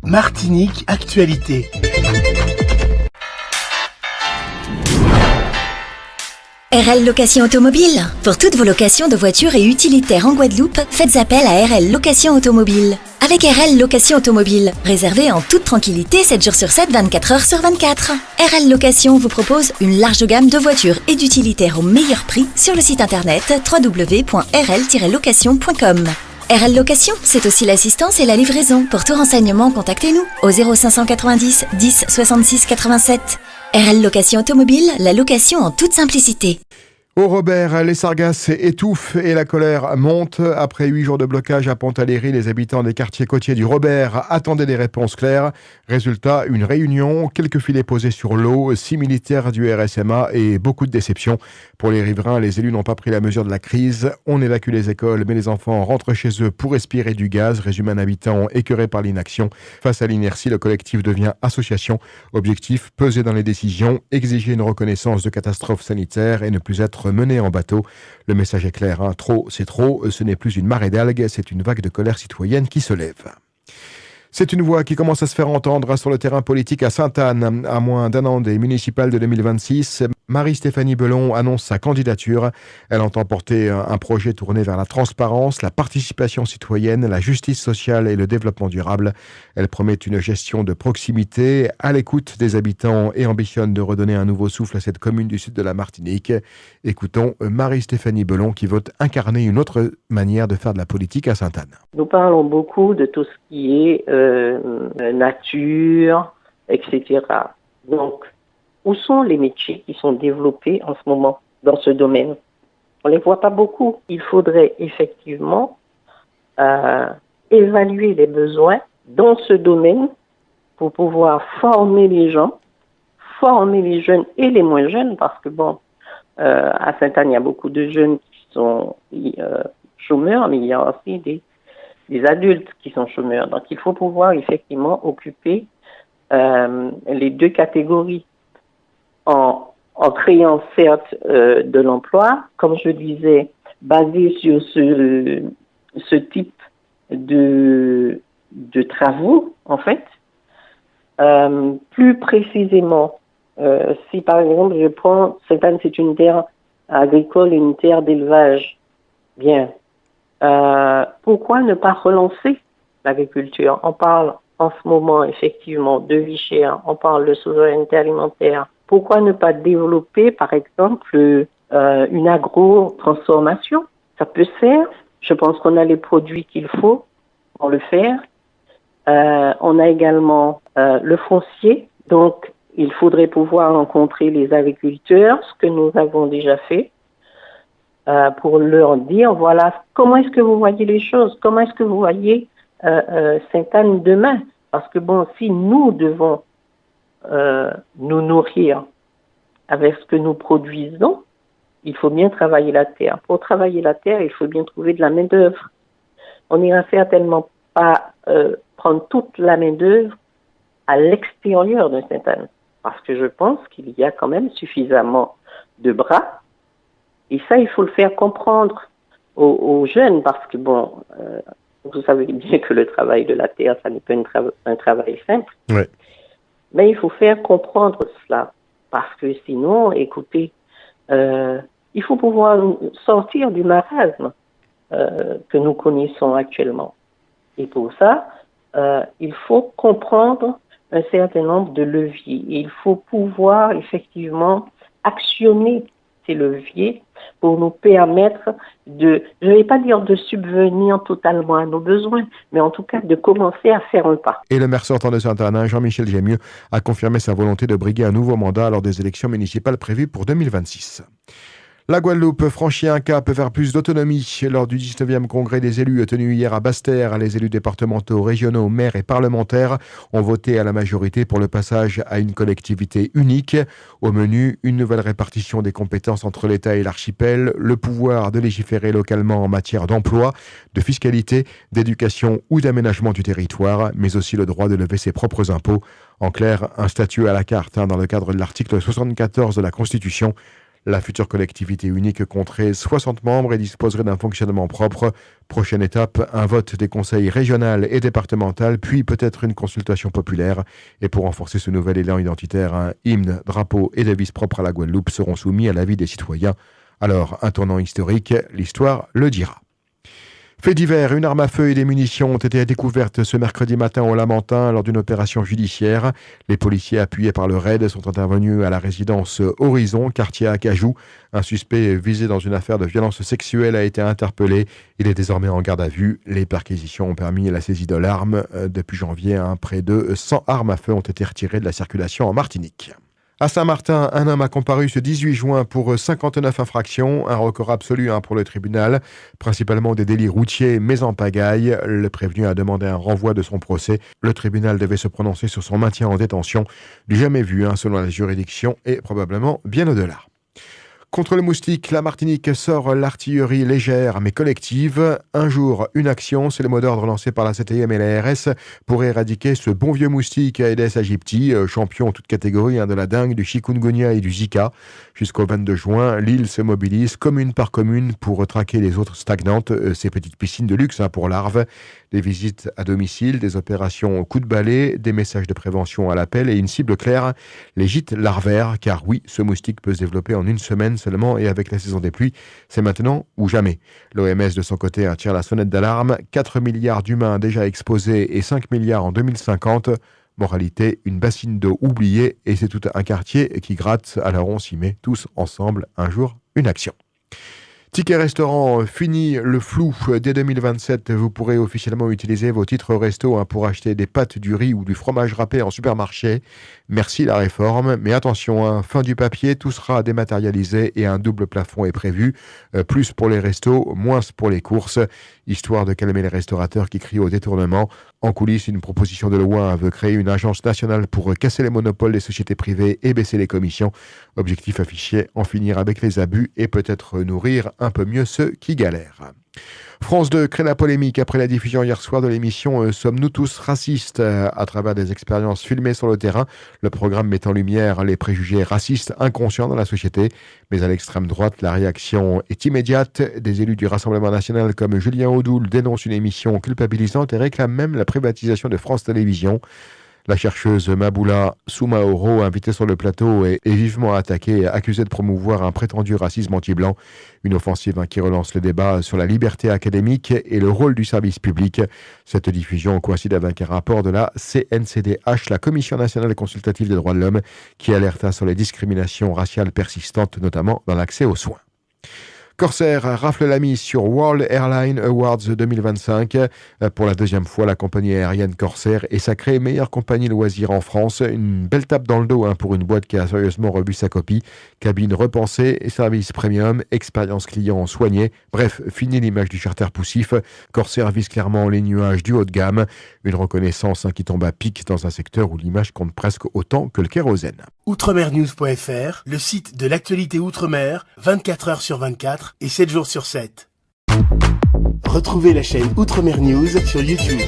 Martinique Actualité. RL Location Automobile. Pour toutes vos locations de voitures et utilitaires en Guadeloupe, faites appel à RL Location Automobile. Avec RL Location Automobile, réservez en toute tranquillité 7 jours sur 7, 24 heures sur 24. RL Location vous propose une large gamme de voitures et d'utilitaires au meilleur prix sur le site internet www.rl-location.com. RL Location, c'est aussi l'assistance et la livraison. Pour tout renseignement, contactez-nous au 0590 10 66 87. RL Location Automobile, la location en toute simplicité. Au Robert, les sargasses étouffent et la colère monte. Après 8 jours de blocage à Pontaléry, les habitants des quartiers côtiers du Robert attendaient des réponses claires. Résultat, une réunion, quelques filets posés sur l'eau, 6 militaires du RSMA et beaucoup de déceptions. Pour les riverains, les élus n'ont pas pris la mesure de la crise. On évacue les écoles, mais les enfants rentrent chez eux pour respirer du gaz, résume un habitant écœuré par l'inaction. Face à l'inertie, le collectif devient association. Objectif, peser dans les décisions, exiger une reconnaissance de catastrophe sanitaire et ne plus être mené en bateau. Le message est clair, trop c'est trop, ce n'est plus une marée d'algues, c'est une vague de colère citoyenne qui se lève. C'est une voix qui commence à se faire entendre sur le terrain politique à Sainte-Anne. À moins d'un an des municipales de 2026, Marie-Stéphanie Belon annonce sa candidature. Elle entend porter un projet tourné vers la transparence, la participation citoyenne, la justice sociale et le développement durable. Elle promet une gestion de proximité, à l'écoute des habitants et ambitionne de redonner un nouveau souffle à cette commune du sud de la Martinique. Écoutons Marie-Stéphanie Belon qui veut incarner une autre manière de faire de la politique à Sainte-Anne. Nous parlons beaucoup de tout ce qui est nature, etc. Donc, où sont les métiers qui sont développés en ce moment dans ce domaine? On ne les voit pas beaucoup. Il faudrait effectivement évaluer les besoins dans ce domaine pour pouvoir former les gens, former les jeunes et les moins jeunes, parce que à Sainte-Anne, il y a beaucoup de jeunes qui sont chômeurs, mais il y a aussi des adultes qui sont chômeurs. Donc, il faut pouvoir effectivement occuper les deux catégories en créant certes de l'emploi, comme je disais, basé sur ce type de travaux, en fait. Plus précisément, si par exemple je prends, Sainte-Anne, c'est une terre agricole, une terre d'élevage, bien. Pourquoi ne pas relancer l'agriculture? On parle en ce moment effectivement de vie chère, on parle de souveraineté alimentaire. Pourquoi ne pas développer par exemple une agro-transformation? Ça peut se faire. Je pense qu'on a les produits qu'il faut pour le faire. On a également le foncier. Donc, il faudrait pouvoir rencontrer les agriculteurs, ce que nous avons déjà fait. Pour leur dire, voilà, comment est-ce que vous voyez les choses? Comment est-ce que vous voyez Sainte-Anne demain? Parce que si nous devons nous nourrir avec ce que nous produisons, il faut bien travailler la terre. Pour travailler la terre, il faut bien trouver de la main-d'œuvre. On n'ira certainement pas prendre toute la main-d'œuvre à l'extérieur de Sainte-Anne. Parce que je pense qu'il y a quand même suffisamment de bras. Et ça, il faut le faire comprendre aux jeunes parce que vous savez bien que le travail de la terre, ça n'est pas un travail simple. Ouais. Mais il faut faire comprendre cela parce que sinon, écoutez, il faut pouvoir sortir du marasme que nous connaissons actuellement. Et pour ça, il faut comprendre un certain nombre de leviers. Et il faut pouvoir effectivement actionner ces leviers pour nous permettre je ne vais pas dire de subvenir totalement à nos besoins, mais en tout cas de commencer à faire un pas. Et le maire sortant de Sainte-Anne, Jean-Michel Gémieux, a confirmé sa volonté de briguer un nouveau mandat lors des élections municipales prévues pour 2026. La Guadeloupe franchit un cap vers plus d'autonomie. Lors du 19e congrès des élus tenu hier à Basse-Terre, les élus départementaux, régionaux, maires et parlementaires ont voté à la majorité pour le passage à une collectivité unique. Au menu, une nouvelle répartition des compétences entre l'État et l'archipel, le pouvoir de légiférer localement en matière d'emploi, de fiscalité, d'éducation ou d'aménagement du territoire, mais aussi le droit de lever ses propres impôts. En clair, un statut à la carte dans le cadre de l'article 74 de la Constitution. La future collectivité unique compterait 60 membres et disposerait d'un fonctionnement propre. Prochaine étape, un vote des conseils régional et départemental, puis peut-être une consultation populaire. Et pour renforcer ce nouvel élan identitaire, un hymne, drapeau et devise propres à la Guadeloupe seront soumis à l'avis des citoyens. Alors, un tournant historique, l'histoire le dira. Fait divers, une arme à feu et des munitions ont été découvertes ce mercredi matin au Lamentin lors d'une opération judiciaire. Les policiers appuyés par le RAID sont intervenus à la résidence Horizon, quartier Acajou. Un suspect visé dans une affaire de violence sexuelle a été interpellé. Il est désormais en garde à vue. Les perquisitions ont permis la saisie de l'arme. Depuis janvier, près de 100 armes à feu ont été retirées de la circulation en Martinique. À Saint-Martin, un homme a comparu ce 18 juin pour 59 infractions, un record absolu pour le tribunal, principalement des délits routiers mais en pagaille. Le prévenu a demandé un renvoi de son procès. Le tribunal devait se prononcer sur son maintien en détention, du jamais vu selon la juridiction et probablement bien au-delà. Contre le moustique, la Martinique sort l'artillerie légère mais collective. Un jour, une action, c'est le mot d'ordre lancé par la CTM et la RS pour éradiquer ce bon vieux moustique Aedes aegypti, champion en toute catégorie de la dengue, du chikungunya et du Zika. Jusqu'au 22 juin, l'île se mobilise commune par commune pour traquer les autres stagnantes, ces petites piscines de luxe pour larves. Des visites à domicile, des opérations coup de balai, des messages de prévention à l'appel et une cible claire, les gîtes larvaires, car oui, ce moustique peut se développer en une semaine seulement et avec la saison des pluies, c'est maintenant ou jamais. L'OMS de son côté tire la sonnette d'alarme, 4 milliards d'humains déjà exposés et 5 milliards en 2050. Moralité, une bassine d'eau oubliée et c'est tout un quartier qui gratte, alors on s'y met tous ensemble, un jour, une action. Ticket restaurant, fini le flou. Dès 2027, vous pourrez officiellement utiliser vos titres resto pour acheter des pâtes, du riz ou du fromage râpé en supermarché. Merci la réforme, mais attention, fin du papier, tout sera dématérialisé et un double plafond est prévu. Plus pour les restos, moins pour les courses, histoire de calmer les restaurateurs qui crient au détournement. En coulisses, une proposition de loi veut créer une agence nationale pour casser les monopoles des sociétés privées et baisser les commissions. Objectif affiché, en finir avec les abus et peut-être nourrir un peu mieux ceux qui galèrent. France 2 crée la polémique après la diffusion hier soir de l'émission Sommes-nous tous racistes ? À travers des expériences filmées sur le terrain, le programme met en lumière les préjugés racistes inconscients dans la société. Mais à l'extrême droite, la réaction est immédiate. Des élus du Rassemblement national comme Julien Audoul dénoncent une émission culpabilisante et réclament même la privatisation de France Télévisions. La chercheuse Maboula Soumaoro, invitée sur le plateau, est vivement attaquée et accusée de promouvoir un prétendu racisme anti-blanc. Une offensive qui relance le débat sur la liberté académique et le rôle du service public. Cette diffusion coïncide avec un rapport de la CNCDH, la Commission nationale consultative des droits de l'homme, qui alerta sur les discriminations raciales persistantes, notamment dans l'accès aux soins. Corsair rafle la mise sur World Airline Awards 2025. Pour la deuxième fois, la compagnie aérienne Corsair est sacrée meilleure compagnie loisir en France. Une belle tape dans le dos pour une boîte qui a sérieusement revu sa copie. Cabine repensée, service premium, expérience client soignée. Bref, fini l'image du charter poussif. Corsair vise clairement les nuages du haut de gamme. Une reconnaissance qui tombe à pic dans un secteur où l'image compte presque autant que le kérosène. Outremernews.fr, le site de l'actualité Outre-mer, 24 heures sur 24 et 7 jours sur 7. Retrouvez la chaîne Outremer News sur YouTube.